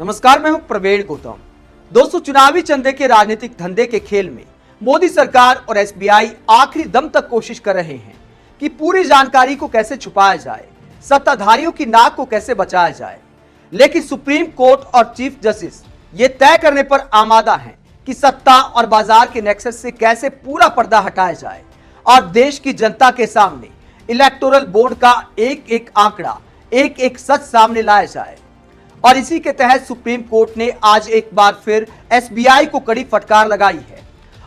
नमस्कार, मैं हूं प्रवीण गौतम। दोस्तों, चुनावी चंदे के राजनीतिक धंधे के खेल में मोदी सरकार और एसबीआई आखिरी दम तक कोशिश कर रहे हैं कि पूरी जानकारी को कैसे छुपाया जाए, सत्ताधारियों की नाक को कैसे बचाया जाए। लेकिन सुप्रीम कोर्ट और चीफ जस्टिस ये तय करने पर आमादा हैं कि सत्ता और बाजार के नेक्सस से कैसे पूरा पर्दा हटाया जाए और देश की जनता के सामने इलेक्टोरल बॉन्ड का एक एक आंकड़ा, एक एक सच सामने लाया जाए। और इसी के तहत सुप्रीम कोर्ट ने आज एक बार फिर एसबीआई को कड़ी फटकार लगाई है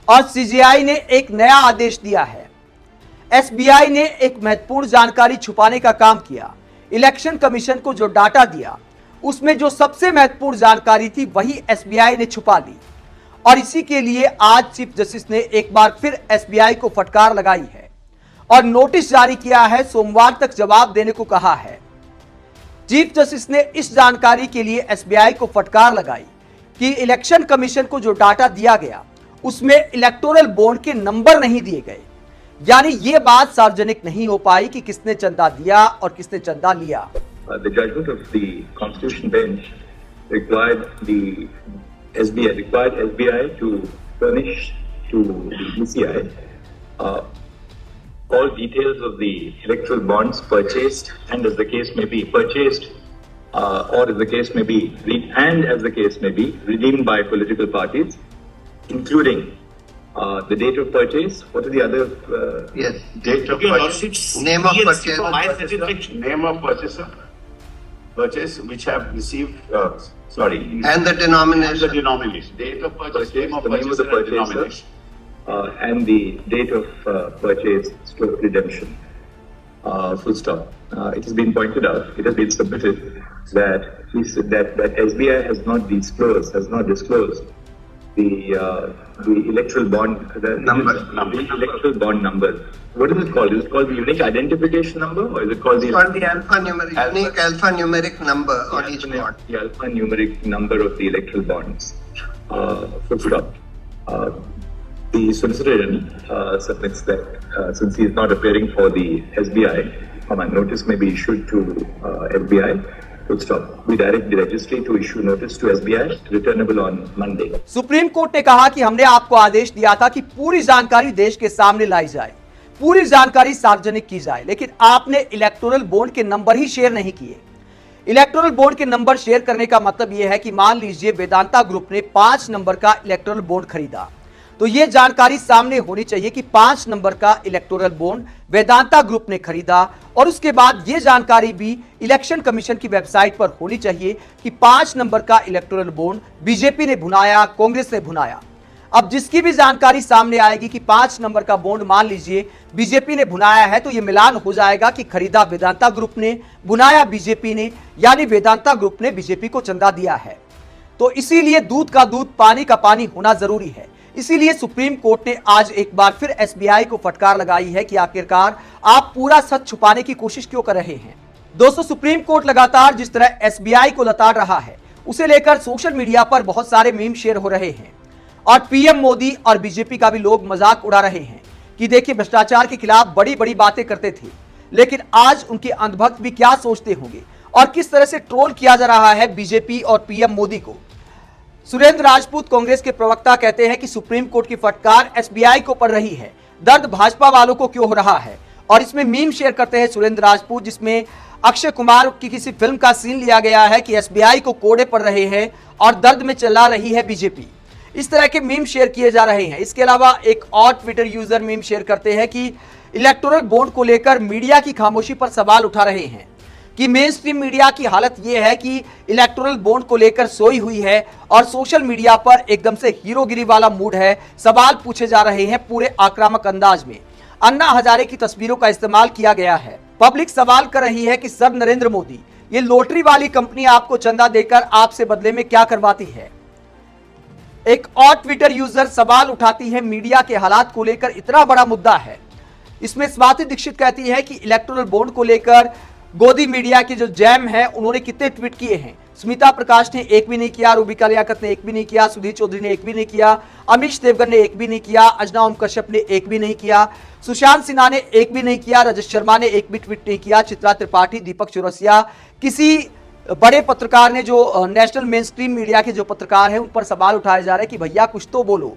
और सीजेआई ने एक नया आदेश दिया है। एसबीआई ने एक महत्वपूर्ण जानकारी छुपाने का काम किया। इलेक्शन कमीशन को जो डाटा दिया उसमें जो सबसे महत्वपूर्ण जानकारी थी वही एसबीआई ने छुपा ली। और इसी के लिए आज चीफ जस्टिस ने एक बार फिर एसबीआई को फटकार लगाई है और नोटिस जारी किया है। सोमवार तक जवाब देने को कहा है। चीफ जस्टिस ने इस जानकारी के लिए एसबीआई को फटकार लगाई कि इलेक्शन कमीशन को जो डाटा दिया गया उसमें इलेक्टोरल बॉन्ड के नंबर नहीं दिए गए, यानी ये बात सार्वजनिक नहीं हो पाई कि किसने चंदा दिया और किसने चंदा लिया। The judgment of the Constitution Bench required SBI to furnish to the ECI all details of the electoral bonds purchased and as the case may be purchased or as the case may be redeemed by political parties, including the date of purchase. What are the other? Yes. Date of purchase. Name of purchase. Name of purchase which have received, And the denomination. the denomination. Date of purchase, name of the name of purchase the and purchaser, denomination. and the date of purchase / redemption. Full stop. It has been pointed out, it has been submitted that SBI has not disclosed the electoral bond the electoral bond number. What is it called? Is it called the unique identification number, or is it called It's called the unique alphanumeric number on each bond. the alphanumeric number of the electoral bonds? Full stop. The Solicitor General submits that since he is not appearing for the SBI, a notice may be issued to FBI. Full stop. We direct the registry to issue notice to SBI, returnable on Monday. Supreme court ने कहा कि हमने आपको आदेश दिया था कि पूरी जानकारी देश के सामने लाई जाए, पूरी जानकारी सार्वजनिक की जाए, लेकिन आपने इलेक्टोरल बॉन्ड के नंबर ही शेयर नहीं किए। इलेक्टोरल बॉन्ड के नंबर शेयर करने का मतलब यह है कि मान लीजिए वेदांता ग्रुप ने 5 नंबर का इलेक्टोरल बॉन्ड खरीदा, तो यह जानकारी सामने होनी चाहिए कि 5 नंबर का इलेक्टोरल बॉन्ड वेदांता ग्रुप ने खरीदा। और उसके बाद यह जानकारी भी इलेक्शन कमीशन की वेबसाइट पर होनी चाहिए कि 5 नंबर का इलेक्टोरल बॉन्ड बीजेपी ने भुनाया, कांग्रेस ने भुनाया। अब जिसकी भी जानकारी सामने आएगी कि 5 नंबर का बॉन्ड मान लीजिए बीजेपी ने भुनाया है, तो यह मिलान हो जाएगा कि खरीदा वेदांता ग्रुप ने, भुनाया बीजेपी ने, यानी वेदांता ग्रुप ने बीजेपी को चंदा दिया है। तो इसीलिए दूध का दूध, पानी का पानी होना जरूरी है। इसीलिए सुप्रीम कोर्ट ने आज एक बार फिर एसबीआई को फटकार लगाई है कि आखिरकार आप पूरा सच छुपाने की कोशिश क्यों कर रहे हैं। दोस्तों, सुप्रीम कोर्ट लगातार जिस तरह एसबीआई को लताड़ रहा है उसे लेकर सोशल मीडिया पर बहुत सारे मीम शेयर हो रहे हैं और पीएम मोदी और बीजेपी का भी लोग मजाक उड़ा रहे हैं कि देखिए भ्रष्टाचार के खिलाफ बड़ी बड़ी बातें करते थे, लेकिन आज उनके अंधभक्त भी क्या सोचते होंगे और किस तरह से ट्रोल किया जा रहा है बीजेपी और पीएम मोदी को। सुरेंद्र राजपूत कांग्रेस के प्रवक्ता कहते हैं कि सुप्रीम कोर्ट की फटकार एसबीआई को पड़ रही है, दर्द भाजपा वालों को क्यों हो रहा है। और इसमें मीम शेयर करते हैं सुरेंद्र राजपूत, जिसमें अक्षय कुमार की किसी फिल्म का सीन लिया गया है कि एसबीआई को कोड़े पड़ रहे हैं और दर्द में चला रही है बीजेपी। इस तरह के मीम शेयर किए जा रहे हैं। इसके अलावा एक और ट्विटर यूजर मीम शेयर करते हैं कि इलेक्टोरल बॉन्ड को लेकर मीडिया की खामोशी पर सवाल उठा रहे हैं कि मेन स्ट्रीम मीडिया की हालत यह है कि इलेक्टोरल बॉन्ड को लेकर सोई हुई है और सोशल मीडिया पर एकदम से हीरोगिरी वाला मूड है। सवाल पूछे जा रहे हैं पूरे आक्रामक अंदाज में। अन्ना हजारे की तस्वीरों का इस्तेमाल किया गया है। पब्लिक सवाल कर रही है कि सर नरेंद्र मोदी, ये लॉटरी वाली कंपनी आपको चंदा देकर आपसे बदले में क्या करवाती है। एक और ट्विटर यूजर सवाल उठाती है मीडिया के हालात को लेकर, इतना बड़ा मुद्दा है। इसमें स्वाति दीक्षित कहती है कि इलेक्टोरल बॉन्ड को लेकर गोदी मीडिया के जो जैम है उन्होंने कितने ट्वीट किए हैं। स्मिता प्रकाश ने एक भी नहीं किया, रूबिका लियाकत ने एक भी नहीं किया, सुधीर चौधरी ने एक भी नहीं किया, अमीश देवगन ने एक भी नहीं किया, अजना ओम कश्यप ने एक भी नहीं किया, सुशांत सिन्हा ने एक भी नहीं किया, रजत शर्मा ने एक भी ट्वीट नहीं किया, चित्रा त्रिपाठी, दीपक चौरसिया किसी बड़े पत्रकार ने, जो नेशनल मेन स्ट्रीम मीडिया के जो पत्रकार हैं, उन पर सवाल उठाए जा रहे हैं कि भैया कुछ तो बोलो,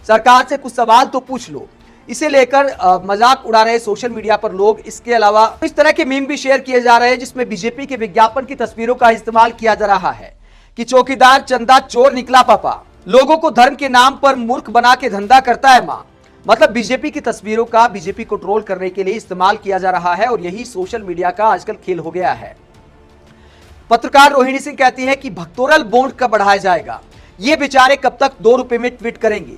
सरकार से कुछ सवाल तो पूछ लो। इसे लेकर मजाक उड़ा रहे सोशल मीडिया पर लोग। इसके अलावा इस तरह के मीम भी शेयर किए जा रहे हैं जिसमें बीजेपी के विज्ञापन की तस्वीरों का इस्तेमाल किया जा रहा है कि चौकीदार चंदा चोर निकला पापा, लोगों को धर्म के नाम पर मूर्ख बना के धंधा करता है मां। मतलब बीजेपी की तस्वीरों का बीजेपी को ट्रोल करने के लिए इस्तेमाल किया जा रहा है और यही सोशल मीडिया का आजकल खेल हो गया है। पत्रकार रोहिणी सिंह कहती है कि भक्तोरल बॉन्ड कब बढ़ाया जाएगा, ये बेचारे कब तक 2 रुपए में ट्वीट करेंगे।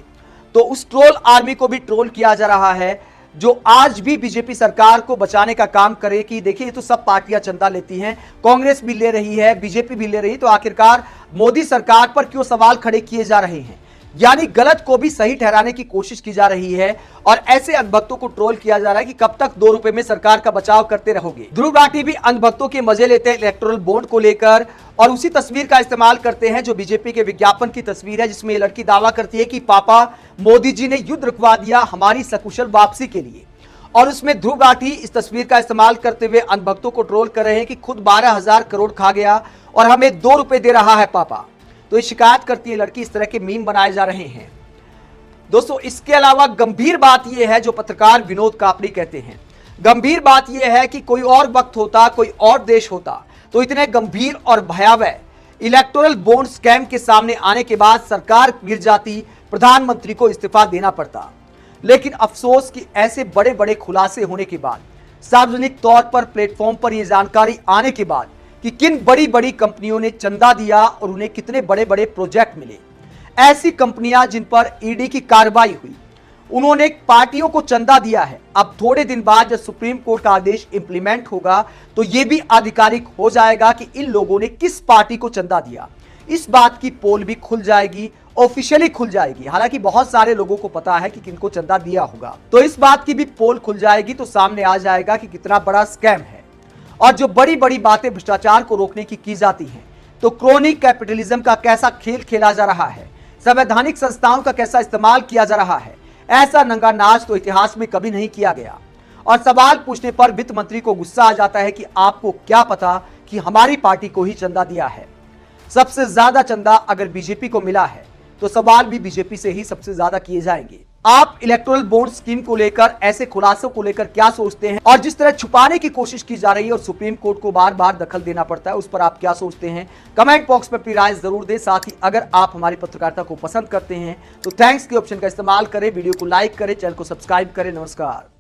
तो उस ट्रोल आर्मी को भी ट्रोल किया जा रहा है जो आज भी बीजेपी सरकार को बचाने का काम करे कि देखिए ये तो सब पार्टियां चंदा लेती हैं, कांग्रेस भी ले रही है, बीजेपी भी ले रही है, तो आखिरकार मोदी सरकार पर क्यों सवाल खड़े किए जा रहे हैं। यानी गलत को भी सही ठहराने की कोशिश की जा रही है और ऐसे अंधभक्तों को ट्रोल किया जा रहा है कि कब तक 2 रुपए में सरकार का बचाव करते रहोगे। ध्रुव राठी भी अंधभक्तों के मजे लेते हैं इलेक्टोरल बॉन्ड को लेकर और उसी तस्वीर का इस्तेमाल करते हैं जो बीजेपी के विज्ञापन की तस्वीर है, जिसमें ये लड़की दावा करती है कि पापा मोदी जी ने युद्ध रुकवा दिया हमारी सकुशल वापसी के लिए। और उसमें ध्रुव राठी इस तस्वीर का इस्तेमाल करते हुए अंधभक्तों को ट्रोल कर रहे हैं कि खुद 12,000 करोड़ खा गया और हमें 2 रुपए दे रहा है पापा। तो ये शिकायत करती है लड़की, इस तरह के मीम बनाए जा रहे हैं। दोस्तों इसके अलावा गंभीर बात यह है जो पत्रकार विनोद कापड़ी कहते हैं, गंभीर बात यह है कि कोई और वक्त होता, कोई और देश होता तो इतने गंभीर और भयावह इलेक्टोरल बॉन्ड स्कैम के सामने आने के बाद सरकार गिर जाती, प्रधानमंत्री को इस्तीफा देना पड़ता। लेकिन अफसोस कि ऐसे बड़े बड़े खुलासे होने के बाद, सार्वजनिक तौर पर प्लेटफॉर्म पर यह जानकारी आने के बाद कि किन बड़ी बड़ी कंपनियों ने चंदा दिया और उन्हें कितने बड़े बड़े प्रोजेक्ट मिले, ऐसी कंपनियां जिन पर ईडी की कार्रवाई हुई, उन्होंने पार्टियों को चंदा दिया है। अब थोड़े दिन बाद जब सुप्रीम कोर्ट का आदेश इंप्लीमेंट होगा तो यह भी आधिकारिक हो जाएगा कि इन लोगों ने किस पार्टी को चंदा दिया। इस बात की पोल भी खुल जाएगी, ऑफिशियली खुल जाएगी। हालांकि बहुत सारे लोगों को पता है कि किनको चंदा दिया होगा, तो इस बात की भी पोल खुल जाएगी तो सामने आ जाएगा कि कितना बड़ा स्कैम है। और जो बड़ी बड़ी बातें भ्रष्टाचार को रोकने की जाती हैं, तो क्रोनिक कैपिटलिज्म का कैसा खेल खेला जा रहा है, संवैधानिक संस्थाओं का कैसा इस्तेमाल किया जा रहा है, ऐसा नंगा नाच तो इतिहास में कभी नहीं किया गया। और सवाल पूछने पर वित्त मंत्री को गुस्सा आ जाता है कि आपको क्या पता कि हमारी पार्टी को ही चंदा दिया है। सबसे ज्यादा चंदा अगर बीजेपी को मिला है तो सवाल भी बीजेपी से ही सबसे ज्यादा किए जाएंगे। आप इलेक्टोरल बॉन्ड स्कीम को लेकर, ऐसे खुलासों को लेकर क्या सोचते हैं और जिस तरह छुपाने की कोशिश की जा रही है और सुप्रीम कोर्ट को बार बार दखल देना पड़ता है, उस पर आप क्या सोचते हैं? कमेंट बॉक्स में अपनी राय जरूर दें। साथ ही अगर आप हमारी पत्रकारिता को पसंद करते हैं तो थैंक्स के ऑप्शन का इस्तेमाल करें, वीडियो को लाइक करें, चैनल को सब्सक्राइब करें। नमस्कार।